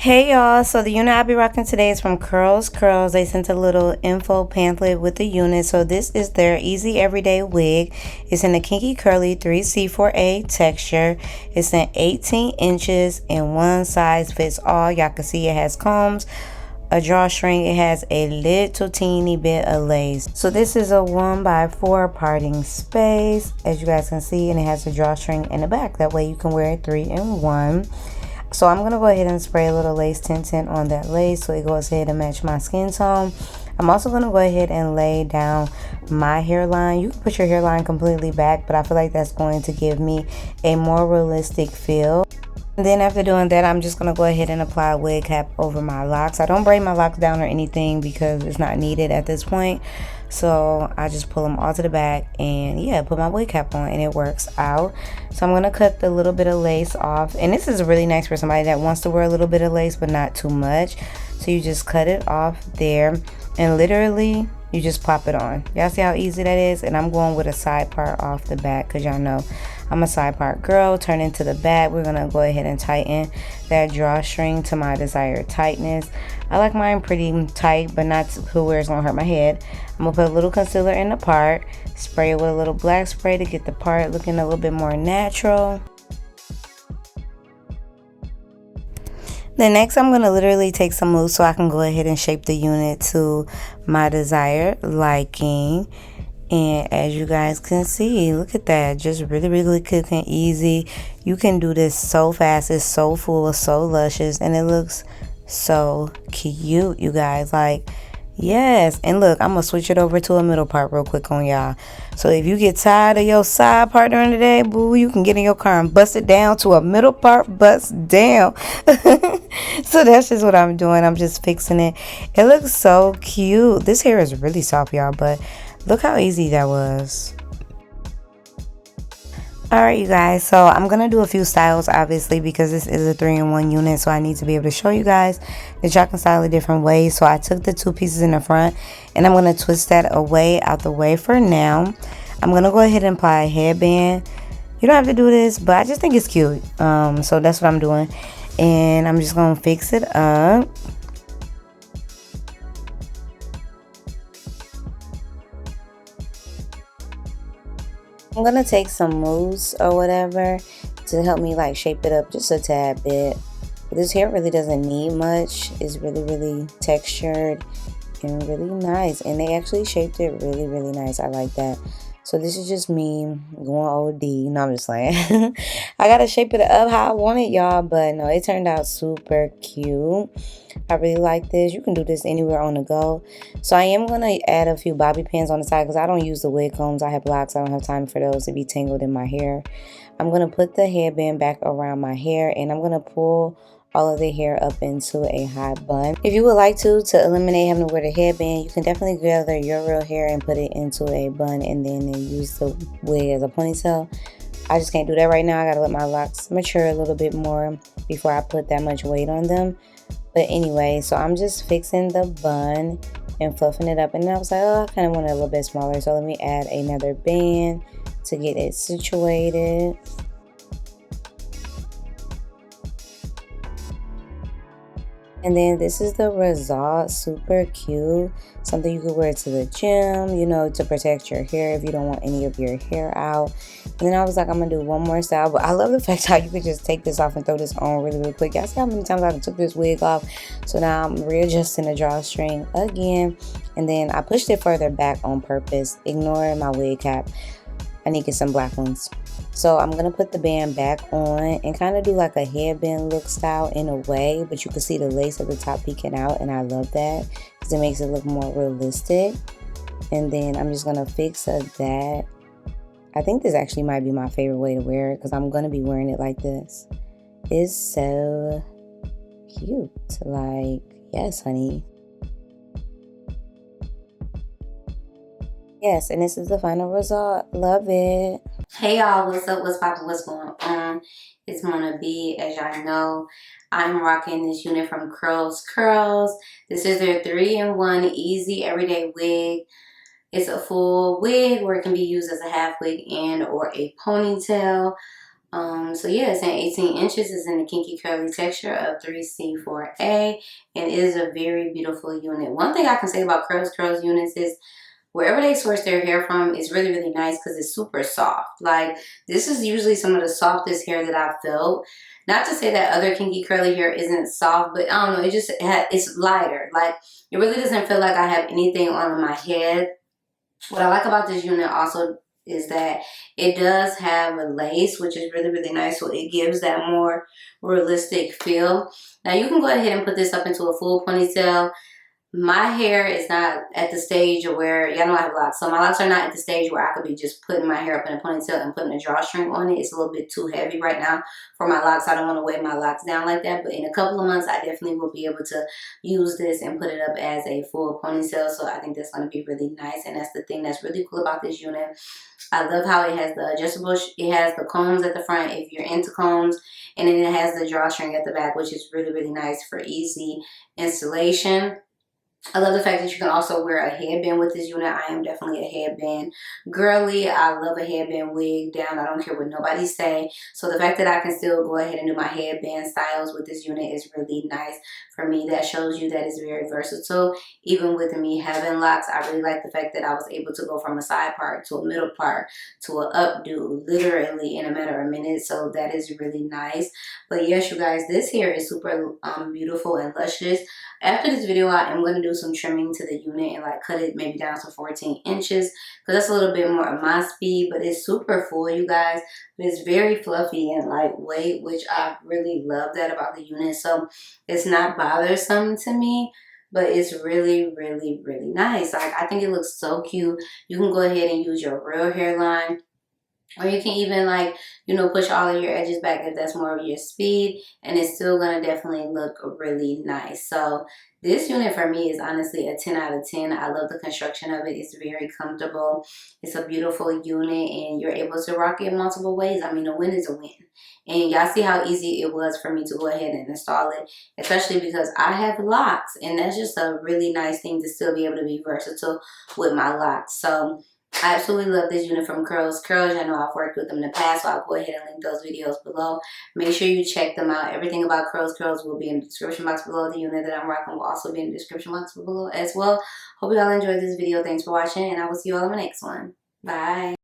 Hey y'all, so the unit I'll be rocking today is from CurlsCurls. They sent a little info pamphlet with the unit. So this is their Easy Everyday Wig. It's in the Kinky Curly 3C4A texture. It's in 18 inches and one size fits all. Y'all can see it has combs, a drawstring. It has a little teeny bit of lace. So this is a 1x4 parting space, as you guys can see, and it has a drawstring in the back. That way you can wear it 3 in 1. So I'm going to go ahead and spray a little lace tint on that lace so it goes ahead and match my skin tone. I'm also going to go ahead and lay down my hairline. You can put your hairline completely back, but I feel like that's going to give me a more realistic feel. And then after doing that, I'm just going to go ahead and apply a wig cap over my locks. I don't braid my locks down or anything because it's not needed at this point. So I just pull them all to the back and yeah, put my wig cap on and it works out. So I'm going to cut the little bit of lace off. And this is really nice for somebody that wants to wear a little bit of lace but not too much. So you just cut it off there and literally you just pop it on. Y'all see how easy that is? And I'm going with a side part off the back because y'all know I'm a side part girl. Turn into the back. We're going to go ahead and tighten that drawstring to my desired tightness. I like mine pretty tight, but not to where it's going to hurt my head. I'm going to put a little concealer in the part. Spray it with a little black spray to get the part looking a little bit more natural. Then next I'm going to literally take some mousse so I can go ahead and shape the unit to my desired liking. And as you guys can see, look at that. Just really quick and easy. You can do this so fast. It's so full, so luscious, and it looks so cute, you guys. Like, yes. And look, I'm gonna switch it over to a middle part real quick on y'all. So if you get tired of your side part during the day, boo, you can get in your car and bust it down to a middle part bust down. So that's just what I'm doing. I'm just fixing it. It looks so cute. This hair is really soft, y'all, but look how easy that was. Alright, you guys, so I'm going to do a few styles, obviously, because this is a 3-in-1 unit, so I need to be able to show you guys that y'all can style it different ways. So I took the 2 pieces in the front, and I'm going to twist that away out the way for now. I'm going to go ahead and apply a headband. You don't have to do this, but I just think it's cute, so that's what I'm doing. And I'm just going to fix it up. I'm going to take some mousse or whatever to help me like shape it up just a tad bit. But this hair really doesn't need much. It's really textured and really nice. And they actually shaped it really nice. I like that. So this is just me going OD. No, I'm just playing. I got to shape it up how I want it, y'all. But no, it turned out super cute. I really like this. You can do this anywhere on the go. So I am going to add a few bobby pins on the side because I don't use the wig combs. I have locks. I don't have time for those to be tangled in my hair. I'm going to put the headband back around my hair and I'm going to pull all of the hair up into a high bun. If you would like to eliminate having to wear the headband, you can definitely gather your real hair and put it into a bun and then use the wig as a ponytail. I just can't do that right now. I gotta let my locks mature a little bit more before I put that much weight on them. But anyway, so I'm just fixing the bun and fluffing it up. And I was like, oh, I kind of want it a little bit smaller. So let me add another band to get it situated. And then this is the result. Super cute. Something you could wear to the gym, you know, to protect your hair if you don't want any of your hair out. And then I was like, I'm going to do one more style. But I love the fact how you could just take this off and throw this on really quick. Y'all see how many times I took this wig off? So now I'm readjusting the drawstring again. And then I pushed it further back on purpose. Ignore my wig cap. I need to get some black ones. So I'm going to put the band back on and kind of do like a headband look style in a way. But you can see the lace at the top peeking out. And I love that because it makes it look more realistic. And then I'm just going to fix that. I think this actually might be my favorite way to wear it because I'm going to be wearing it like this. It's so cute. Like, yes, honey. Yes, and this is the final result. Love it. Hey y'all, what's up? What's poppin'? What's going on? It's Mona B. As y'all know, I'm rocking this unit from CurlsCurls. This is their 3-in-1 Easy Everyday Wig. It's a full wig where it can be used as a half wig and or a ponytail. So yeah, it's in 18 inches. It's in the Kinky Curly texture of 3C4A, and it is a very beautiful unit. One thing I can say about CurlsCurls units is wherever they source their hair from is really, really nice because it's super soft. Like, this is usually some of the softest hair that I've felt. Not to say that other kinky curly hair isn't soft, but I don't know, it's lighter. Like, it really doesn't feel like I have anything on my head. What I like about this unit also is that it does have a lace, which is really, really nice. So it gives that more realistic feel. Now you can go ahead and put this up into a full ponytail. My hair is not at the stage where, y'all know I have locks, so my locks are not at the stage where I could be just putting my hair up in a ponytail and putting a drawstring on it. It's a little bit too heavy right now for my locks. I don't want to weigh my locks down like that, but in a couple of months, I definitely will be able to use this and put it up as a full ponytail, so I think that's going to be really nice, and that's the thing that's really cool about this unit. I love how it has the adjustable, it has the combs at the front if you're into combs, and then it has the drawstring at the back, which is really, really nice for easy installation. I love the fact that you can also wear a headband with this unit. I am definitely a headband girly. I love a headband wig down. I don't care what nobody say. So the fact that I can still go ahead and do my headband styles with this unit is really nice for me. That shows you that it's very versatile. Even with me having locks, I really like the fact that I was able to go from a side part to a middle part to an updo literally in a matter of minutes. So that is really nice. But yes, you guys, this hair is super beautiful and luscious. After this video, I am going to do some trimming to the unit and like cut it maybe down to 14 inches because that's a little bit more of my speed, but it's super full, you guys. But it's very fluffy and lightweight, which I really love that about the unit. So it's not bothersome to me, but it's really, really, really nice. Like, I think it looks so cute. You can go ahead and use your real hairline, or you can even, like, you know, push all of your edges back if that's more of your speed, and it's still going to definitely look really nice. So this unit for me is honestly a 10 out of 10. I love the construction of it. It's very comfortable. It's a beautiful unit, and you're able to rock it multiple ways. I mean, a win is a win. And y'all see how easy it was for me to go ahead and install it, especially because I have locks, and that's just a really nice thing to still be able to be versatile with my locks. So I absolutely love this unit from CurlsCurls. I know I've worked with them in the past, so I'll go ahead and link those videos below. Make sure you check them out. Everything about CurlsCurls will be in the description box below. The unit that I'm rocking will also be in the description box below as well. Hope you all enjoyed this video. Thanks for watching, and I will see you all in my next one. Bye.